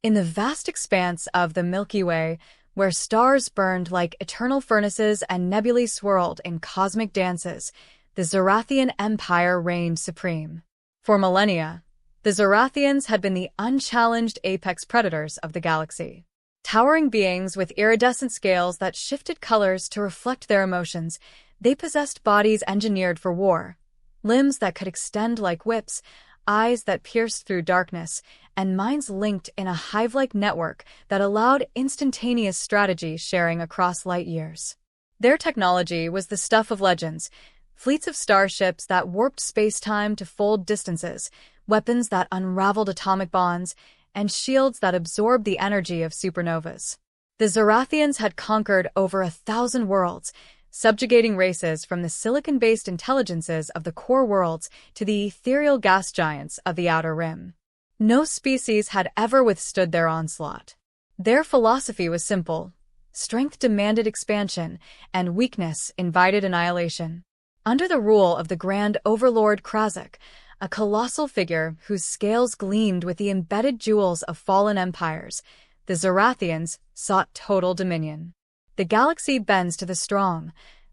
In the vast expanse of the Milky Way, where stars burned like eternal furnaces and nebulae swirled in cosmic dances, the Zorathian Empire reigned supreme. For millennia, the Zorathians had been the unchallenged apex predators of the galaxy. Towering beings with iridescent scales that shifted colors to reflect their emotions, they possessed bodies engineered for war, limbs that could extend like whips, eyes that pierced through darkness, and minds linked in a hive-like network that allowed instantaneous strategy sharing across light years. Their technology was the stuff of legends, fleets of starships that warped space-time to fold distances, weapons that unraveled atomic bonds, and shields that absorbed the energy of supernovas. The Zorathians had conquered over 1,000 worlds, subjugating races from the silicon-based intelligences of the core worlds to the ethereal gas giants of the Outer Rim. No species had ever withstood their onslaught. Their philosophy was simple: strength demanded expansion, and weakness invited annihilation. Under the rule of the Grand Overlord Krazek, a colossal figure whose scales gleamed with the embedded jewels of fallen empires, the Zorathians sought total dominion. The galaxy bends to the strong,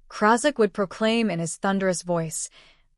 Krazek would proclaim in his thunderous voice,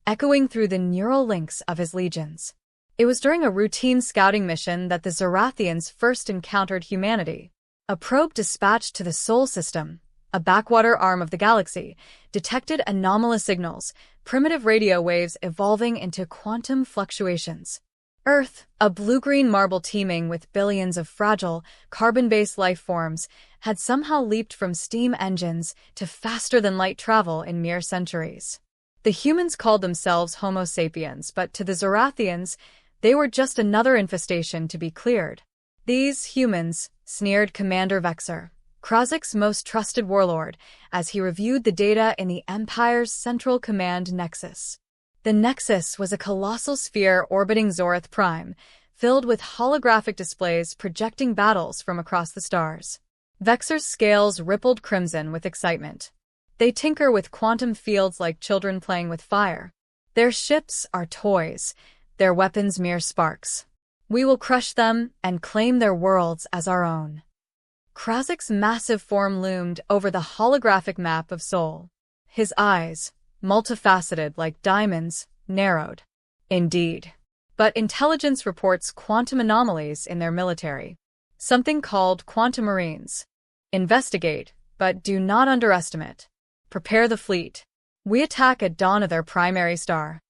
echoing through the neural links of his legions. It was during a routine scouting mission that the Zorathians first encountered humanity. A probe dispatched to the Sol system, a backwater arm of the galaxy, detected anomalous signals, primitive radio waves evolving into quantum fluctuations. Earth, a blue-green marble teeming with billions of fragile, carbon-based life forms, had somehow leaped from steam engines to faster-than-light travel in mere centuries. The humans called themselves Homo sapiens, but to the Zorathians, they were just another infestation to be cleared. These humans, sneered Commander Vexer, Krazek's most trusted warlord, as he reviewed the data in the Empire's Central Command Nexus. The Nexus was a colossal sphere orbiting Zorath Prime, filled with holographic displays projecting battles from across the stars. Vexer's scales rippled crimson with excitement. They tinker with quantum fields like children playing with fire. Their ships are toys, their weapons mere sparks. We will crush them and claim their worlds as our own. Krazek's massive form loomed over the holographic map of Sol. His eyes, multifaceted like diamonds, narrowed. Indeed. But intelligence reports quantum anomalies in their military. Something called quantum marines. Investigate, but do not underestimate. Prepare the fleet. We attack at dawn of their primary star.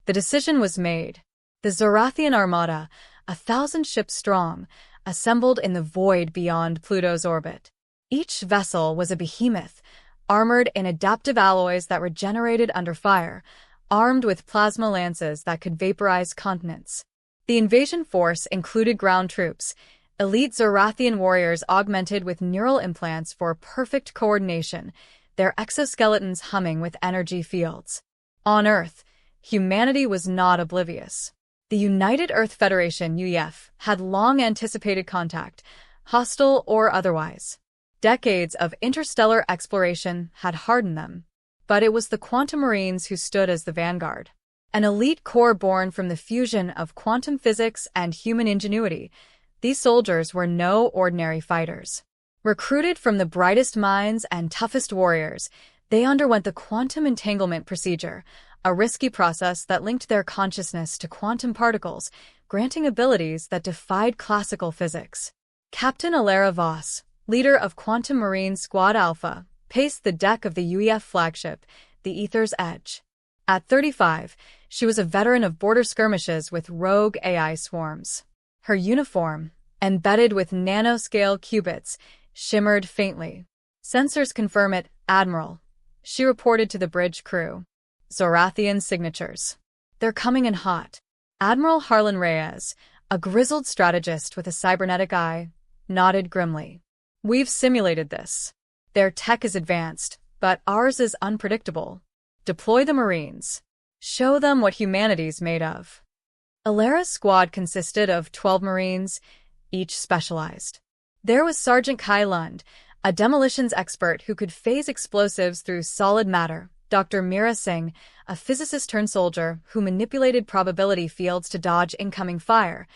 The decision was made. The Zorathian Armada, 1,000 ships strong, assembled in the void beyond Pluto's orbit. Each vessel was a behemoth, armored in adaptive alloys that regenerated under fire, armed with plasma lances that could vaporize continents. The invasion force included ground troops, elite Zorathian warriors augmented with neural implants for perfect coordination, their exoskeletons humming with energy fields. On Earth, humanity was not oblivious. The United Earth Federation (UEF) had long anticipated contact, hostile or otherwise. Decades of interstellar exploration had hardened them. But it was the Quantum Marines who stood as the vanguard. An elite corps born from the fusion of quantum physics and human ingenuity, these soldiers were no ordinary fighters. Recruited from the brightest minds and toughest warriors, they underwent the quantum entanglement procedure, a risky process that linked their consciousness to quantum particles, granting abilities that defied classical physics. Captain Alara Voss, leader of Quantum Marine Squad Alpha, paced the deck of the UEF flagship, the Ether's Edge. At 35, she was a veteran of border skirmishes with rogue AI swarms. Her uniform, embedded with nanoscale qubits, shimmered faintly. "Sensors confirm it, Admiral," she reported to the bridge crew. "Zorathian signatures. They're coming in hot." Admiral Harlan Reyes, a grizzled strategist with a cybernetic eye, nodded grimly. "We've simulated this. Their tech is advanced, but ours is unpredictable. Deploy the Marines. Show them what humanity's made of." Alara's squad consisted of 12 Marines, each specialized. There was Sergeant Kai Lund, a demolitions expert who could phase explosives through solid matter, Dr. Meera Singh, a physicist-turned-soldier who manipulated probability fields to dodge incoming fire,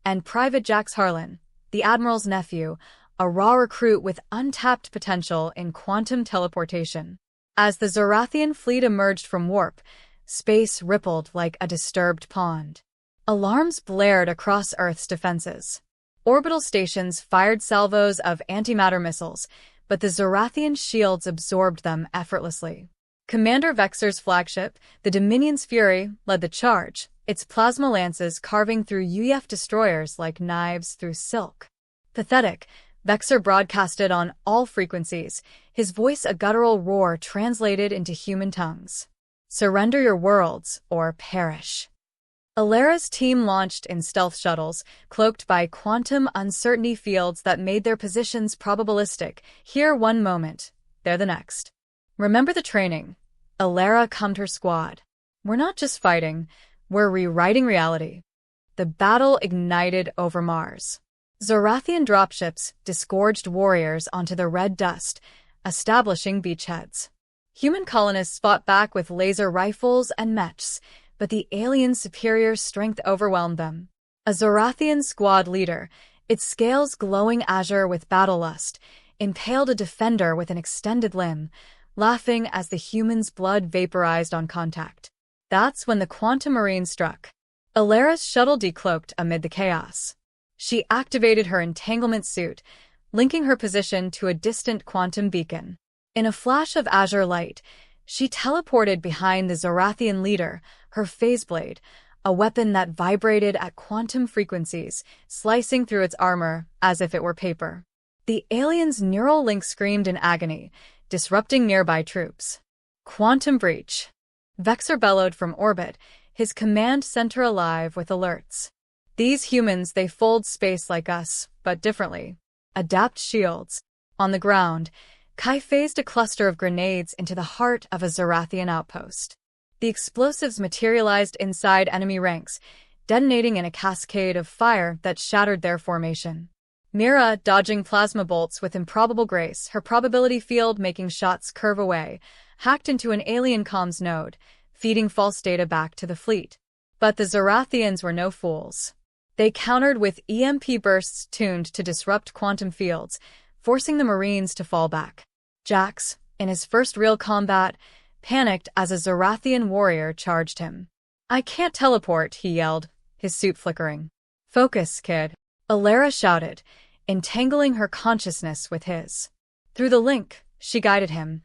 and Private Jax Harlan, the Admiral's nephew, a raw recruit with untapped potential in quantum teleportation. As the Zorathian fleet emerged from warp, space rippled like a disturbed pond. Alarms blared across Earth's defenses. Orbital stations fired salvos of antimatter missiles, but the Zorathian shields absorbed them effortlessly. Commander Vexor's flagship, the Dominion's Fury, led the charge, its plasma lances carving through UEF destroyers like knives through silk. Pathetic, Vexor broadcasted on all frequencies, his voice a guttural roar translated into human tongues. Surrender your worlds, or perish. Alera's team launched in stealth shuttles, cloaked by quantum uncertainty fields that made their positions probabilistic. Here one moment, there the next. Remember the training. Alera calmed her squad. We're not just fighting, we're rewriting reality. The battle ignited over Mars. Zorathian dropships disgorged warriors onto the red dust, establishing beachheads. Human colonists fought back with laser rifles and mechs, but the aliens' superior strength overwhelmed them. A Zorathian squad leader, its scales glowing azure with battle lust, impaled a defender with an extended limb, laughing as the human's blood vaporized on contact. That's when the quantum marine struck. Alera's shuttle decloaked amid the chaos. She activated her entanglement suit, linking her position to a distant quantum beacon. In a flash of azure light, she teleported behind the Zorathian leader, her phase blade, a weapon that vibrated at quantum frequencies, slicing through its armor as if it were paper. The alien's neural link screamed in agony, disrupting nearby troops. Quantum breach. Vexor bellowed from orbit, his command center alive with alerts. These humans, they fold space like us, but differently. Adapt shields. On the ground, Kai phased a cluster of grenades into the heart of a Zorathian outpost. The explosives materialized inside enemy ranks, detonating in a cascade of fire that shattered their formation. Mira, dodging plasma bolts with improbable grace, her probability field making shots curve away, hacked into an alien comms node, feeding false data back to the fleet. But the Zorathians were no fools. They countered with EMP bursts tuned to disrupt quantum fields, forcing the Marines to fall back. Jax, in his first real combat, panicked as a Zorathian warrior charged him. I can't teleport, he yelled, his suit flickering. Focus, kid. Alera shouted, entangling her consciousness with his. Through the link, she guided him.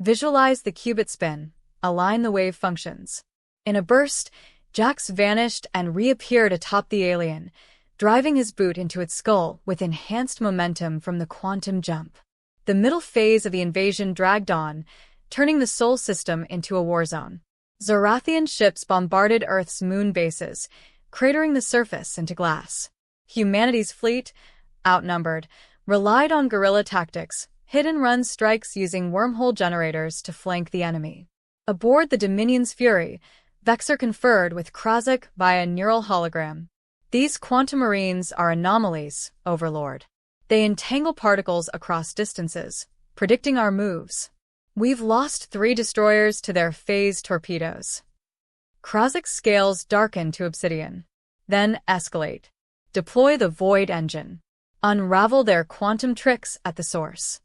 Visualize the qubit spin, align the wave functions. In a burst, Jax vanished and reappeared atop the alien, driving his boot into its skull with enhanced momentum from the quantum jump. The middle phase of the invasion dragged on, turning the Sol system into a war zone. Zorathian ships bombarded Earth's moon bases, cratering the surface into glass. Humanity's fleet, outnumbered, relied on guerrilla tactics, hit-and-run strikes using wormhole generators to flank the enemy. Aboard the Dominion's Fury, Vexor conferred with Krasik via neural hologram. These quantum marines are anomalies, Overlord. They entangle particles across distances, predicting our moves. We've lost 3 destroyers to their phased torpedoes. Krasik's scales darken to obsidian. Then escalate. Deploy the Void Engine. Unravel their quantum tricks at the source.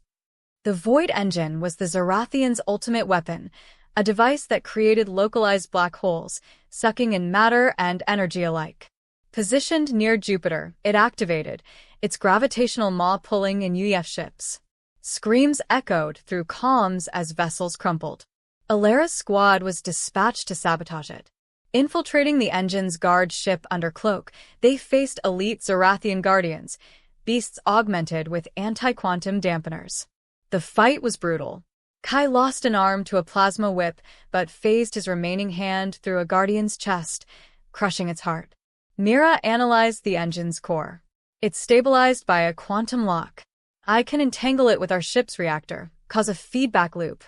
The Void Engine was the Zorathians' ultimate weapon, a device that created localized black holes, sucking in matter and energy alike. Positioned near Jupiter, it activated, its gravitational maw pulling in UEF ships. Screams echoed through comms as vessels crumpled. Alera's squad was dispatched to sabotage it. Infiltrating the engine's guard ship under cloak, they faced elite Zorathian guardians, beasts augmented with anti-quantum dampeners. The fight was brutal. Kai lost an arm to a plasma whip, but phased his remaining hand through a guardian's chest, crushing its heart. Mira analyzed the engine's core. It's stabilized by a quantum lock. I can entangle it with our ship's reactor, cause a feedback loop.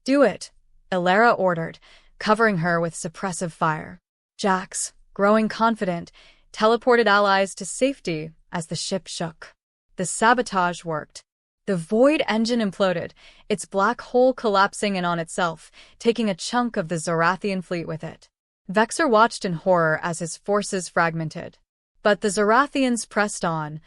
Do it, Alera ordered, covering her with suppressive fire. Jax, growing confident, teleported allies to safety as the ship shook. The sabotage worked. The Void Engine imploded, its black hole collapsing in on itself, taking a chunk of the Zorathian fleet with it. Vexor watched in horror as his forces fragmented. But the Zorathians pressed on,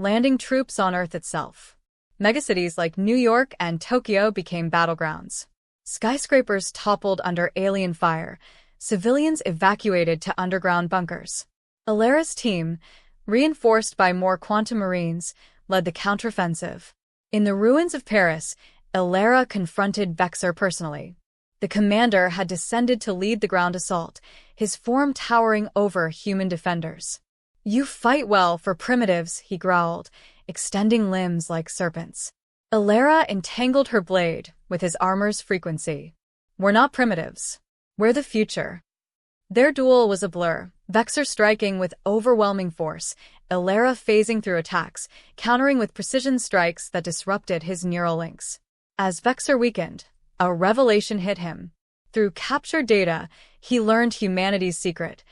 landing troops on Earth itself. Megacities like New York and Tokyo became battlegrounds. Skyscrapers toppled under alien fire, civilians evacuated to underground bunkers. Alera's team, reinforced by more quantum marines, led the counteroffensive. In the ruins of Paris, Alera confronted Vexor personally. The commander had descended to lead the ground assault, his form towering over human defenders. "You fight well for primitives," he growled, extending limbs like serpents. Alera entangled her blade with his armor's frequency. "We're not primitives. We're the future." Their duel was a blur, Vexor striking with overwhelming force, Alera phasing through attacks, countering with precision strikes that disrupted his neural links. As Vexor weakened, a revelation hit him. Through captured data, he learned humanity's secret.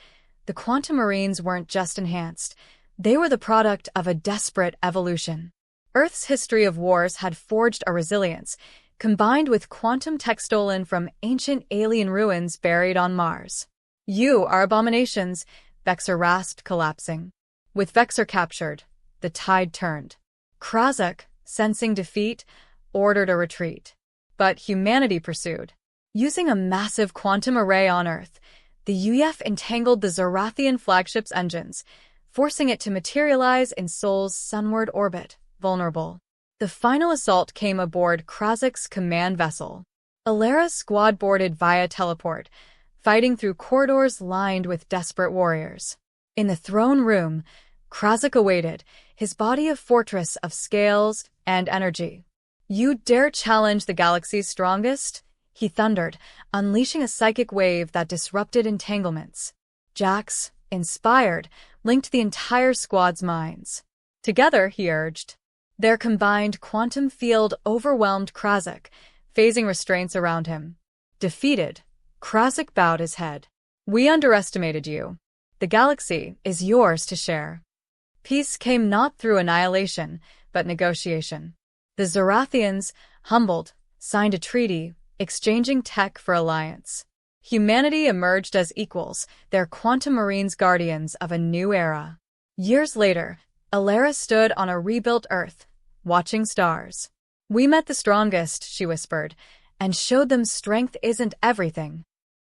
The quantum marines weren't just enhanced, they were the product of a desperate evolution. Earth's history of wars had forged a resilience, combined with quantum tech stolen from ancient alien ruins buried on Mars. "You are abominations," Vexor rasped, collapsing. With Vexor captured, the tide turned. Krazak, sensing defeat, ordered a retreat. But humanity pursued. Using a massive quantum array on Earth, the UEF entangled the Zorathian flagship's engines, forcing it to materialize in Sol's sunward orbit, vulnerable. The final assault came aboard Krazak's command vessel. Alera's squad boarded via teleport, fighting through corridors lined with desperate warriors. In the throne room, Krazak awaited, his body a fortress of scales and energy. "You dare challenge the galaxy's strongest?" he thundered, unleashing a psychic wave that disrupted entanglements. Jax, inspired, linked the entire squad's minds. Together, he urged. Their combined quantum field overwhelmed Krazak, phasing restraints around him. Defeated, Krazak bowed his head. "We underestimated you. The galaxy is yours to share." Peace came not through annihilation, but negotiation. The Zorathians, humbled, signed a treaty, exchanging tech for alliance. Humanity emerged as equals, their quantum marines guardians of a new era. Years later, Alera stood on a rebuilt Earth, watching stars. "We met the strongest," she whispered, "and showed them strength isn't everything.